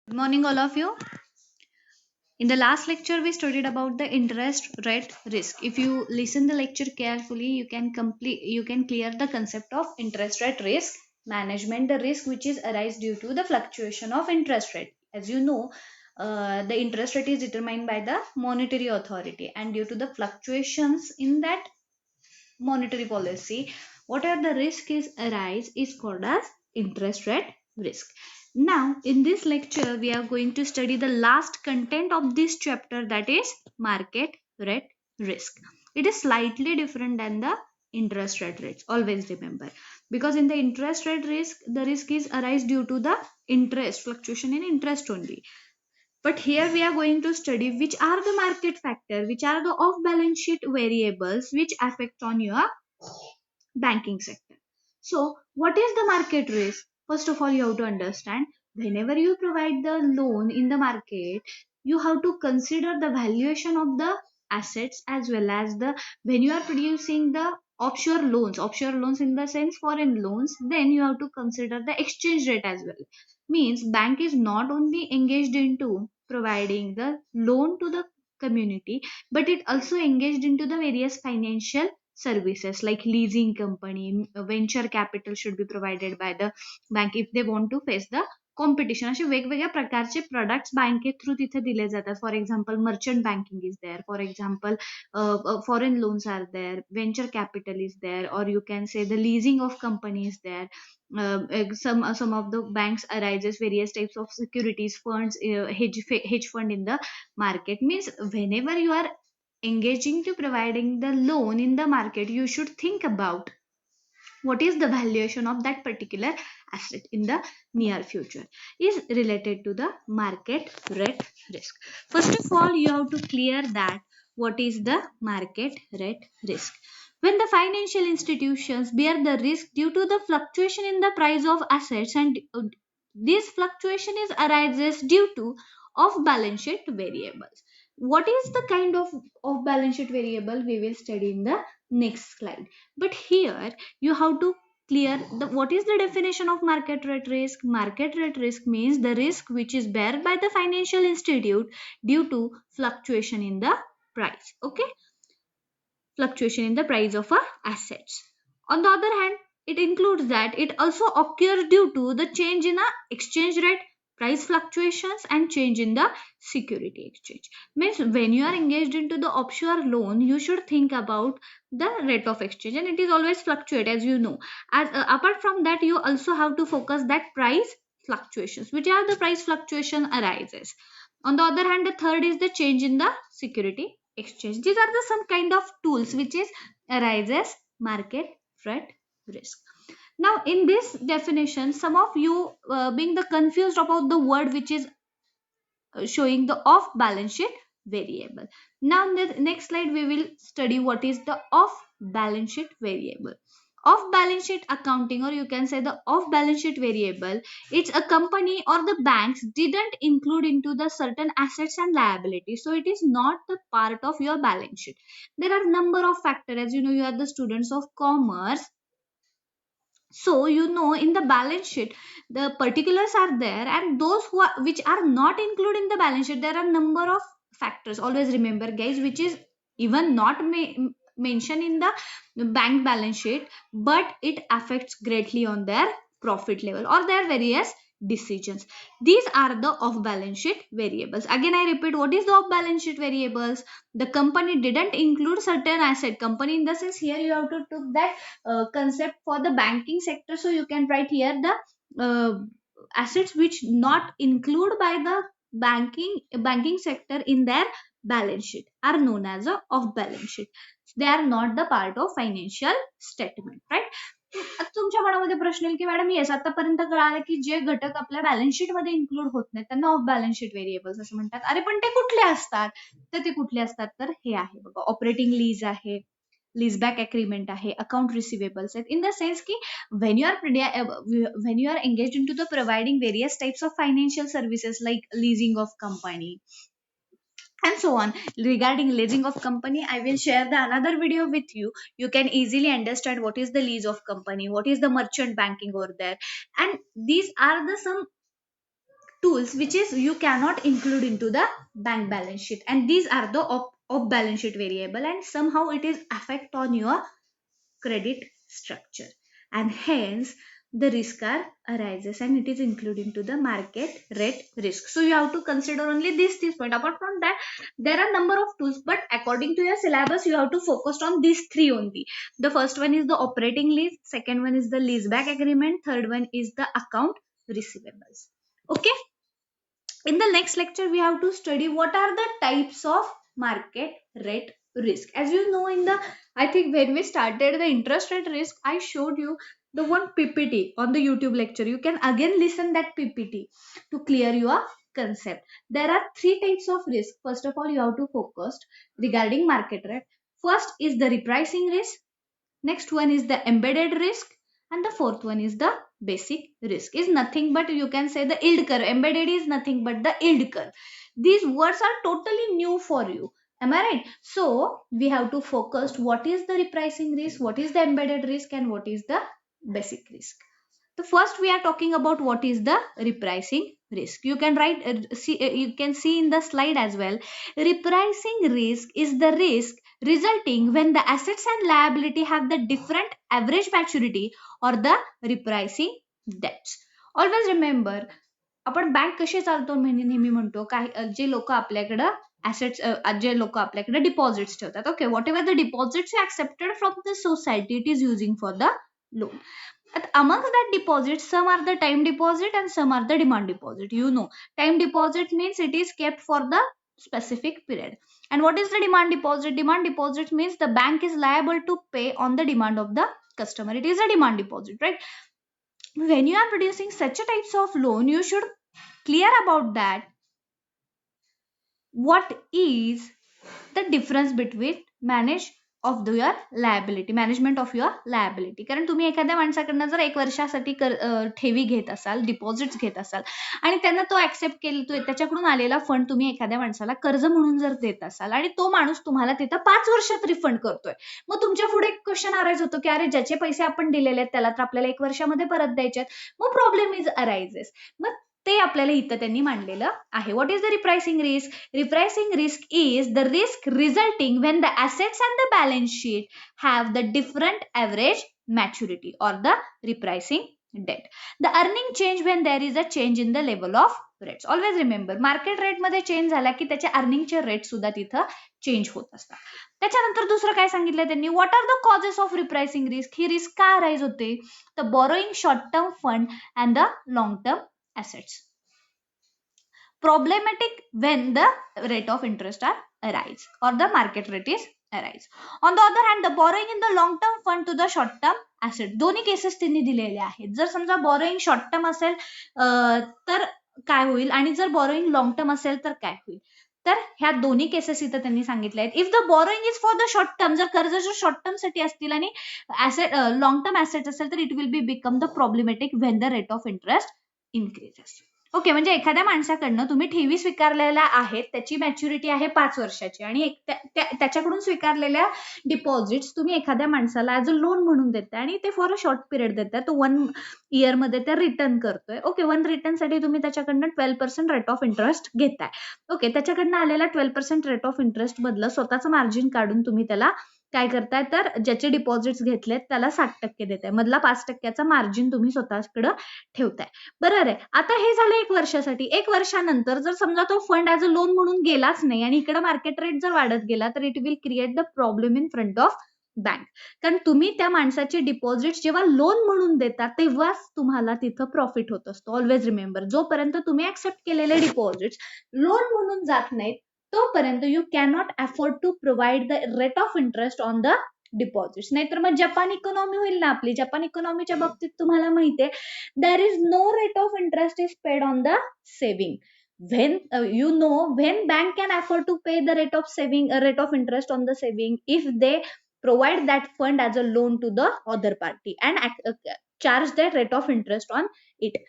Good morning, all of you. In the last lecture, we studied about the interest rate risk. If you listen the lecture carefully, you can clear the concept of interest rate risk management, the risk which is arise due to the fluctuation of interest rate. As you know, the interest rate is determined by the monetary authority, and due to the fluctuations in that monetary policy, whatever the risk is arise is called as interest rate risk. Now in this lecture we are going to study the last content of this chapter, that is market rate risk. It is slightly different than the interest rate risk, always remember, because in the interest rate risk the risk is arise due to the interest fluctuation in interest only, but here we are going to study which are the market factor, which are the off balance sheet variables which affect on your banking sector. So, what is the market risk? First of all, you have to understand whenever you provide the loan in the market, you have to consider the valuation of the assets as well as the when you are producing the offshore loans in the sense foreign loans, then you have to consider the exchange rate as well. Means bank is not only engaged into providing the loan to the community, but it also engaged into the various financial services like leasing company, venture capital should be provided by the bank if they want to face the competition. असे वेगवेगळ्या प्रकारचे products बँके through तिथे दिले जातात. For example merchant banking is there, for example foreign loans are there, venture capital is there, or you can say the leasing of company is there. Some of the banks arises various types of securities funds, hedge fund in the market. Means whenever you are engaging to providing the loan in the market, you should think about what is the valuation of that particular asset in the near future is related to the market rate risk. First of all, you have to clear that what is the market rate risk. When the financial institutions bear the risk due to the fluctuation in the price of assets, and this fluctuation is arises due to off balance sheet variables. What is the kind of off balance sheet variable we will study in the next slide, but here you have to clear the what is the definition of market rate risk. Market rate risk means the risk which is bear by the financial institute due to fluctuation in the price. Okay, fluctuation in the price of assets. On the other hand, it includes that it also occurs due to the change in a exchange rate, price fluctuations, and change in the security exchange. Means when you are engaged into the offshore loan, you should think about the rate of exchange, and it is always fluctuate, as you know. As apart from that, you also have to focus that price fluctuations, which are the price fluctuation arises. On the other hand, the third is the change in the security exchange. These are the some kind of tools which is arises market rate risk. Now in this definition, some of you being the confused about the word which is showing the off balance sheet variable. Now in the next slide we will study what is the off balance sheet variable. Off balance sheet accounting, or you can say the off balance sheet variable, it's a company or the banks didn't include into the certain assets and liabilities, so it is not the part of your balance sheet. There are number of factors, as you know, you are the students of commerce, so you know in the balance sheet the particulars are there, and those who are which are not included in the balance sheet, there are number of factors, always remember guys, which is even not mentioned in the bank balance sheet, but it affects greatly on their profit level or their various decisions. These are the off balance sheet variables. Again I repeat, what is the off balance sheet variables? The company didn't include certain asset. Company in the sense here you have to took that concept for the banking sector, so you can write here the assets which not include by the banking sector in their balance sheet are known as a off balance sheet. They are not the part of financial statement, right? आता तुमच्या मनामध्ये प्रश्न येईल की madam yes आतापर्यंत कळालं की जे घटक आपल्या बॅलन्स शीट मध्ये इन्क्लूड होत नाहीत त्यांना ऑफ बॅलन्स शीट व्हेरिएबल्स असं म्हणतात. अरे पण ते कुठले असतात? तर ते कुठले असतात, तर हे आहे बघा, ऑपरेटिंग लीज आहे, लीजबॅक अग्रीमेंट आहे, अकाउंट रिसिवेबल्स आहेत. इन द सेन्स की when you are engaged into the providing various types of financial services like leasing of company and so on. Regarding leasing of company, I will share the another video with you. You can easily understand what is the lease of company, what is the merchant banking over there, and these are the some tools which is you cannot include into the bank balance sheet, and these are the off balance sheet variable, and somehow it is affect on your credit structure, and hence the risk are arises and it is included into the market rate risk. So you have to consider only this point. Apart from that, there are number of tools, but according to your syllabus you have to focus on these three only. The first one is the operating lease, second one is the lease back agreement, third one is the account receivables. Okay, in the next lecture we have to study what are the types of market rate risk. As you know, in the, I think when we started the interest rate risk, I showed you the one ppt on the YouTube lecture. You can again listen that ppt to clear your concept. There are three types of risk. First of all, you have to focus regarding market rate. First is the repricing risk, next one is the embedded risk, and the fourth one is the basic risk. Is nothing but, you can say, the yield curve. Embedded is nothing but the yield curve. These words are totally new for you. Am I right? So we have to focus what is the repricing risk, what is the embedded risk, and what is the basic risk. The first we are talking about what is the repricing risk. You can write, you can see in the slide as well. Repricing risk is the risk resulting when the assets and liability have the different average maturity or the repricing debts. Always remember, आपण bank कशी चालतो नेहमी म्हणतो, काही जे लोक आपल्याकडे assets, जे लोक आपल्याकडे डिपॉझिट्स ठेवतात, okay, what ever the deposits accepted from the society it is using for the loan. Amongst that deposits, some are the time deposit and some are the demand deposit. You know, time deposit means it is kept for the specific period. And what is the demand deposit? Demand deposit means the bank is liable to pay on the demand of the customer. It is a demand deposit, right? When you are producing such a types of loan, you should clear about that. What is the difference between management of your liability. कारण तुम्ही एखाद्या माणसाकडनं जर एक वर्षासाठी ठेवी घेत असाल, deposits घेत असाल, आणि त्यांना तो ऍक्सेप्ट केला, त्याच्याकडून आलेला फंड तुम्ही एखाद्या माणसाला कर्ज म्हणून जर देत असाल आणि तो माणूस तुम्हाला तिथं 5 वर्षात रिफंड करतोय, मग तुमच्या पुढे एक क्वेश्चन अराईज होतो की अरे ज्याचे पैसे आपण दिलेले आहेत त्याला तर आपल्याला 1 वर्षामध्ये परत द्यायचे आहेत. मग प्रॉब्लेम इज अरायझेस. मग ते आपल्याला इथं त्यांनी मांडलेलं आहे. What is the repricing risk? Repricing risk is the risk resulting when the assets and the balance sheet have the different average maturity or the repricing debt. The earning change when there is a change in the level of rates. Always remember, market rate मध्ये change झाला की त्याच्या अर्निंगचे rate सुद्धा तिथं change होत असतात. त्याच्यानंतर दुसरं काय सांगितलं त्यांनी, what are the causes of repricing risk. ही रिस्क का अराईज होते? The borrowing short term fund and the long term assets. Problematic when the rate of interest are arise or the market rate is arise. On the other hand, the borrowing in the long term fund to the short term asset. दोन्ही cases त्यांनी दिलेले आहेत. जर समजा borrowing short term असेल तर काय होईल, आणि जर बॉरोइंग लॉंग टर्म असेल तर काय होईल. तर ह्या दोन्ही केसेस इथं त्यांनी सांगितले आहेत. If the borrowing is for the short term, जर कर्ज जर शॉर्ट टर्म साठी असतील आणि ऍसेट लॉंग टर्म ऍसेट असेल तर it will be become the problematic when the rate of interest increases. Okay, म्हणजे एखाद्या माणसाकडनं तुम्ही ठेवी स्वीकारलेल्या आहेत, त्याची मॅच्युरिटी आहे 5 वर्षाची, आणि त्याच्याकडून स्वीकारलेल्या डिपॉझिट्स तुम्ही एखाद्या माणसाला ऍज अ लोन म्हणून देताय आणि ते फॉर अ शॉर्ट पिरियड देताय, तो 1 इयर मध्ये ते रिटर्न करतोय. ओके, 1 रिटर्न साठी तुम्ही त्याच्याकडनं 12% रेट ऑफ इंटरेस्ट घेताय. ओके, त्याच्याकडनं आलेला 12% रेट ऑफ इंटरेस्ट मधलं स्वतःचं मार्जिन काढून तुम्ही त्याला काय करताय, तर ज्याचे डिपॉझिट्स घेतलेत त्याला 7% देताय, मधला 5%चा मार्जिन तुम्ही स्वतःकडे ठेवताय. बरोबर आहे. आता हे झालं 1 वर्षासाठी. 1 वर्षानंतर जर समजा तो फंड ऍज अ लोन म्हणून गेलाच नाही आणि इकडे मार्केट रेट जर वाढत गेला तर it will create the problem in front of bank. कारण तुम्ही त्या माणसाचे डिपॉझिट जेव्हा लोन म्हणून देता तेव्हाच तुम्हाला तिथं प्रॉफिट होत असतो. ऑलवेज रिमेंबर, जोपर्यंत तुम्ही ऍक्सेप्ट केलेले डिपॉझिट्स लोन म्हणून जात नाहीत तोपर्यंत you cannot afford to provide the rate of interest on the deposits. नाहीतर मग जपान इकॉनॉमी होईल ना आपली. जपान इकॉनॉमीच्या बाबतीत तुम्हाला माहिती आहे, there is no rate of interest is paid on the saving. When when bank can afford to pay the rate of interest on the saving if they provide that fund as a loan to the other party and charge that rate of interest on it,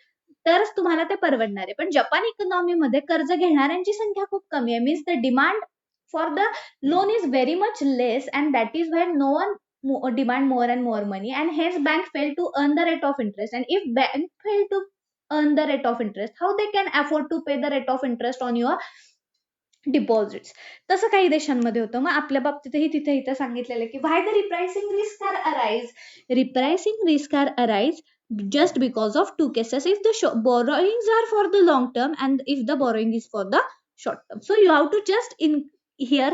तरच तुम्हाला ते परवडणार आहे. पण Japan इकॉनॉमीमध्ये कर्ज घेणाऱ्यांची संख्या खूप कमी आहे. Means the demand for the loan is very much less and that is why no one demand more and more money and hence bank fail to earn the rate of interest. And if bank fail to earn the rate of interest, how they can afford to pay the rate of interest on your deposits. तसं काही देशांमध्ये होतं. मग आपल्या बाबतीतही तिथे इथं सांगितलेलं आहे की why the repricing risk are arise. Repricing risk are arise just because of two cases: if the borrowings are for the long term and if the borrowing is for the short term. So you have to just in here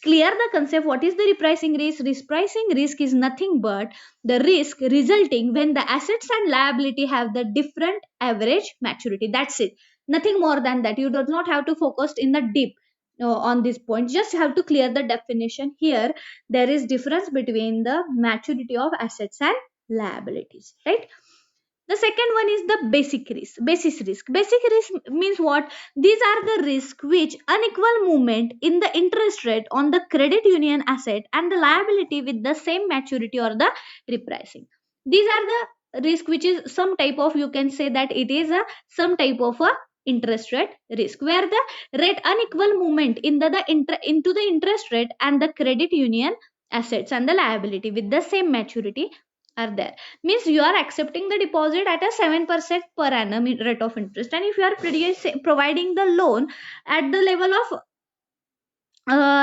clear the concept. What is the repricing risk? Repricing risk is nothing but the risk resulting when the assets and liability have the different average maturity. That's it, nothing more than that. You do not have to focus in the deep on this point, just have to clear the definition. Here there is difference between the maturity of assets and liabilities, right? The second one is the basic risk, basis risk. Basic risk means what? These are the risks which unequal movement in the interest rate on the credit union asset and the liability with the same maturity or the repricing. These are the risk which is some type of, you can say that it is a some type of a interest rate risk, where the rate unequal movement in into the interest rate and the credit union assets and the liability with the same maturity are there. Means you are accepting the deposit at a 7% per annum rate of interest, and if you are providing the loan at the level of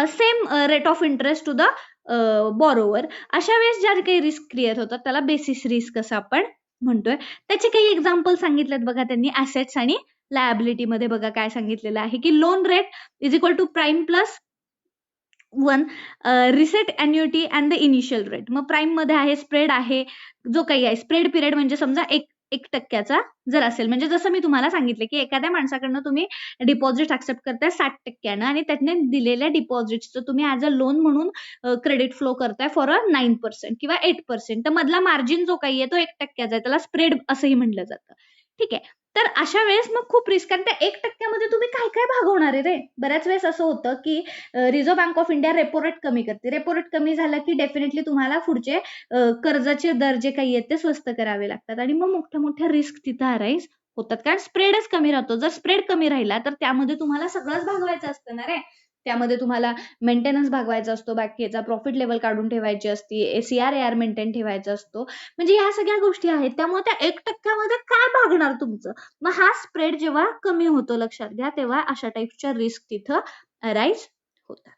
same rate of interest to the borrower, अशा वेळेस ज्या काही risk create होतात त्याला basis risk असं आपण म्हणतोय. त्याचे काही एक्झाम्पल सांगितलेत बघा त्यांनी ऍसेट्स आणि लायबिलिटी मध्ये. बघा काय सांगितलेलं आहे की loan rate is equal to prime plus 1 reset annuity and the initial rate. मग प्राइम मध्ये आहे स्प्रेड आहे, जो काही आहे स्प्रेड पिरियड म्हणजे समजा 1% जर असेल, म्हणजे जसं मी तुम्हाला सांगितलं की एखाद्या माणसाकडनं तुम्ही डिपॉझिट ऍक्सेप्ट करताय 60% आणि त्याने दिलेल्या डिपॉझिटचं तुम्ही ऍज अ लोन म्हणून क्रेडिट फ्लो करताय फॉर अ 9% किंवा 8%, तर मधला मार्जिन जो काही आहे तो 1%चा आहे, त्याला स्प्रेड असंही म्हटलं जातं. ठीक आहे. तर अशा वेळेस मग खूप रिस्क, कारण त्या 1%मध्ये तुम्ही काय काय भागवणार आहे रे. बऱ्याच वेळेस असं होतं की reserve bank of India repo rate कमी करते. रेपो रेट कमी झालं की डेफिनेटली तुम्हाला पुढचे कर्जाचे दर जे काही आहेत ते स्वस्त करावे लागतात आणि मग मोठ्या मोठ्या रिस्क तिथं अराईज होतात, कारण स्प्रेडच कमी राहतो. जर स्प्रेड कमी राहिला तर त्यामध्ये तुम्हाला सगळंच भागवायचं असतं ना रे. त्यामध्ये तुम्हाला मेंटेनन्स भागवायचा असतो, बाकीचा प्रॉफिट लेवल काढून ठेवायची असते, ACR मेंटेन ठेवायचा असतो, म्हणजे ह्या सगळ्या गोष्टी आहेत. त्यामुळे त्या 1%मध्ये काय भागणार तुमचं. मग हा स्प्रेड जेव्हा कमी होतो लक्षात घ्या, तेव्हा अशा टाईपच्या रिस्क तिथं अराईज होतात.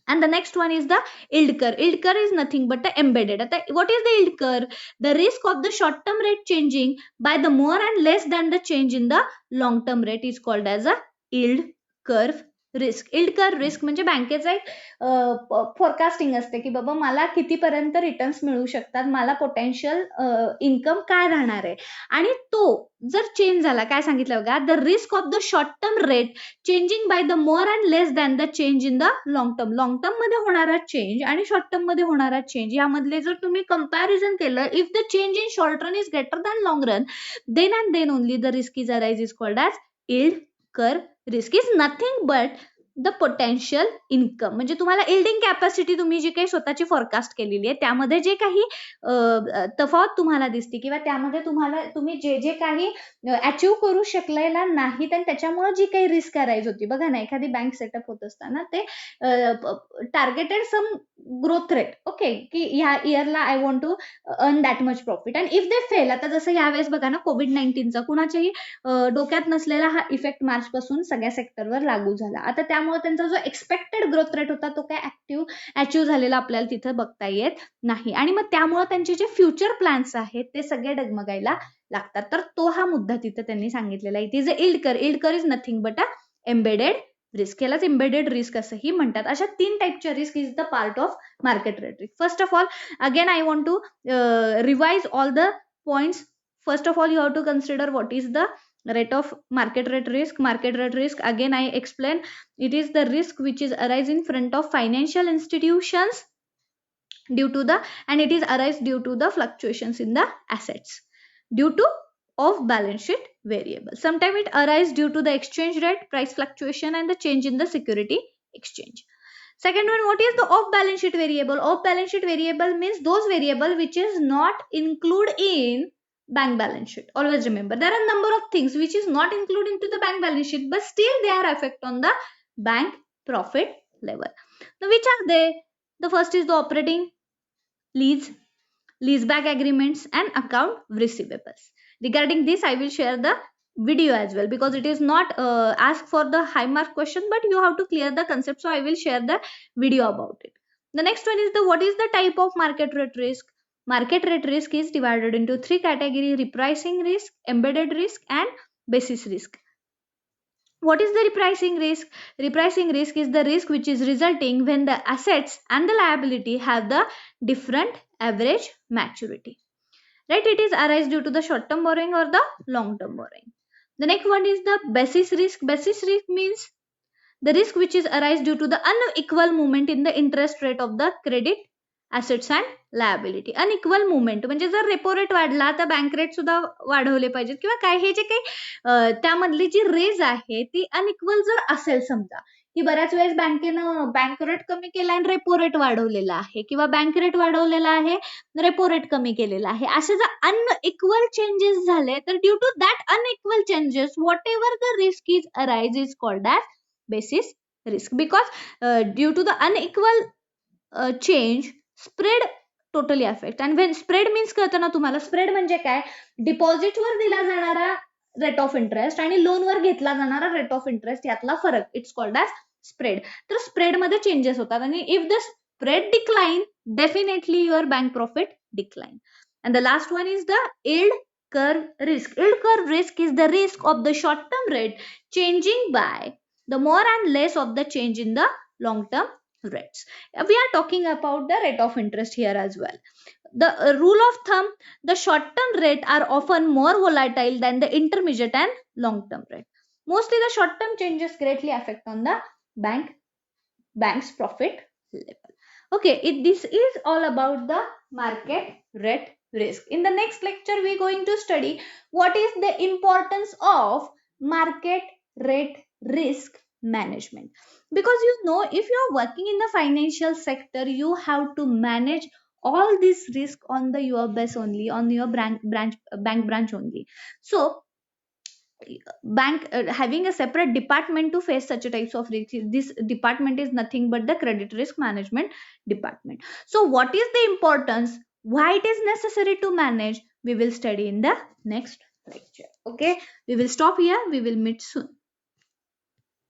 And the next one is the yield curve. Yield curve is nothing but the embedded. What is the yield curve? The risk of the short term rate changing by the more and less than the change in the long term rate is called as a yield curve risk. yield curve risk म्हणजे बँकेचा एक forecasting असते की बाबा मला कितीपर्यंत returns मिळू शकतात, मला पोटेन्शियल इन्कम काय राहणार आहे, आणि तो जर चेंज झाला, काय सांगितलं बघा, the risk of the short term rate changing by the more and less than the change in the long term. Long term मध्ये होणारा चेंज आणि शॉर्ट टर्म मध्ये होणारा चेंज यामधले जर तुम्ही कंपॅरिझन केलं, if the change in short run is greater than long run, then and then only the risk is arise is called as yield curve risk. Is nothing but the potential income. म्हणजे तुम्हाला yielding capacity तुम्ही जी काही स्वतःची forecast केलेली आहे त्यामध्ये जे काही तफावत तुम्हाला दिसते किंवा त्यामध्ये तुम्ही जे जे काही अचीव करू शकलेला नाही, तर त्याच्यामुळे जी काही रिस्क अराईज होती. बघा ना, एखादी बँक सेटअप होत असताना ते targeted some growth rate, okay, की ह्या इयरला I want to earn that much profit, and if they fail, आता जसं यावेळेस बघा ना कोविड-19चा कुणाच्याही डोक्यात नसलेला हा इफेक्ट मार्च पासून सगळ्या सेक्टरवर लागू झाला. आता त्यामुळे त्यांचा जो एक्सपेक्टेड ग्रोथ रेट होता तो काय अचीव झालेला आपल्याला तिथं बघता येत नाही, आणि मग त्यामुळे त्यांचे जे फ्युचर प्लॅन्स आहेत ते सगळे डगमगायला लागतात. तर तो हा मुद्दा तिथं त्यांनी सांगितलेला आहे. It is a yield curve. yield curve is nothing but a embedded risk. यालाच एम्बेडेड रिस्क असंही म्हणतात. अशा 3 टाईपच्या risk is the part of market rate risk. First of all, again I want to revise all the points. First of all, you have to consider what is the rate of market rate risk. Market rate risk, again I explain, it is the risk which is arise in front of financial institutions due to the, and it is arise due to the fluctuations in the assets due to off balance sheet variable. Sometimes it arise due to the exchange rate, price fluctuation, and the change in the security exchange. Second one, what is the off balance sheet variable? Off balance sheet variable means those variable which is not included in bank balance sheet. Always remember, there are a number of things which is not included into the bank balance sheet, but still they are affect on the bank profit level. Now, which are they? The first is the operating lease, leaseback agreements, and account receivables. Regarding this, I will share the video as well, because it is not asked for the high mark question, but you have to clear the concept, so I will share the video about it. The next one is the what is the type of market rate risk. Market rate risk is divided into three categories: repricing risk, embedded risk, and basis risk. What is the repricing risk? Repricing risk is the risk which is resulting when the assets and the liability have the different average maturity. Right? It is arise due to the short term borrowing or the long term borrowing. The next one is the basis risk. Basis risk means the risk which is arise due to the unequal movement in the interest rate of the credit assets and liability. Unequal movement म्हणजे जर repo rate वाढला तर bank rate सुद्धा वाढवले पाहिजेत, किंवा काय हे जे काही त्यामधली जी रेज आहे ती अनइक्वल जर असेल, समजा की बऱ्याच वेळेस बँकेनं बँक रेट कमी केला आणि रेपो रेट वाढवलेला आहे, किंवा बँक रेट वाढवलेला आहे रेपो रेट कमी केलेला आहे, असे जर अनइक्वल चेंजेस झाले तर due to that unequal changes whatever the risk is arise is called as basis risk, because due to the unequal change spread totally affect. And when spread means कळतं ना तुम्हाला, spread म्हणजे काय, deposit वर दिला जाणारा rate of interest आणि loan वर घेतला जाणारा रेट ऑफ इंटरेस्ट यातला फरक, इट्स कॉल्ड ॲज स्प्रेड. तर स्प्रेड मध्ये चेंजेस होतात आणि if the spread decline definitely your bank profit decline. And the last one is the yield curve risk. Yield curve risk is the risk of the short term rate changing by the more and less of the change in the long term rates. We are talking about the rate of interest here as well. The rule of thumb, the short term rate are often more volatile than the intermediate and long term rate. Mostly the short term changes greatly affect on the bank's profit level. Okay, this is all about the market rate risk. In the next lecture, we are going to study what is the importance of market rate risk management. Because if you are working in the financial sector, you have to manage all this risk on the your base only, on your bank branch only. So bank having a separate department to face such types of risk. This department is nothing but the credit risk management department. So what is the importance, why it is necessary to manage, we will study in the next lecture. Okay, we will stop here, we will meet soon.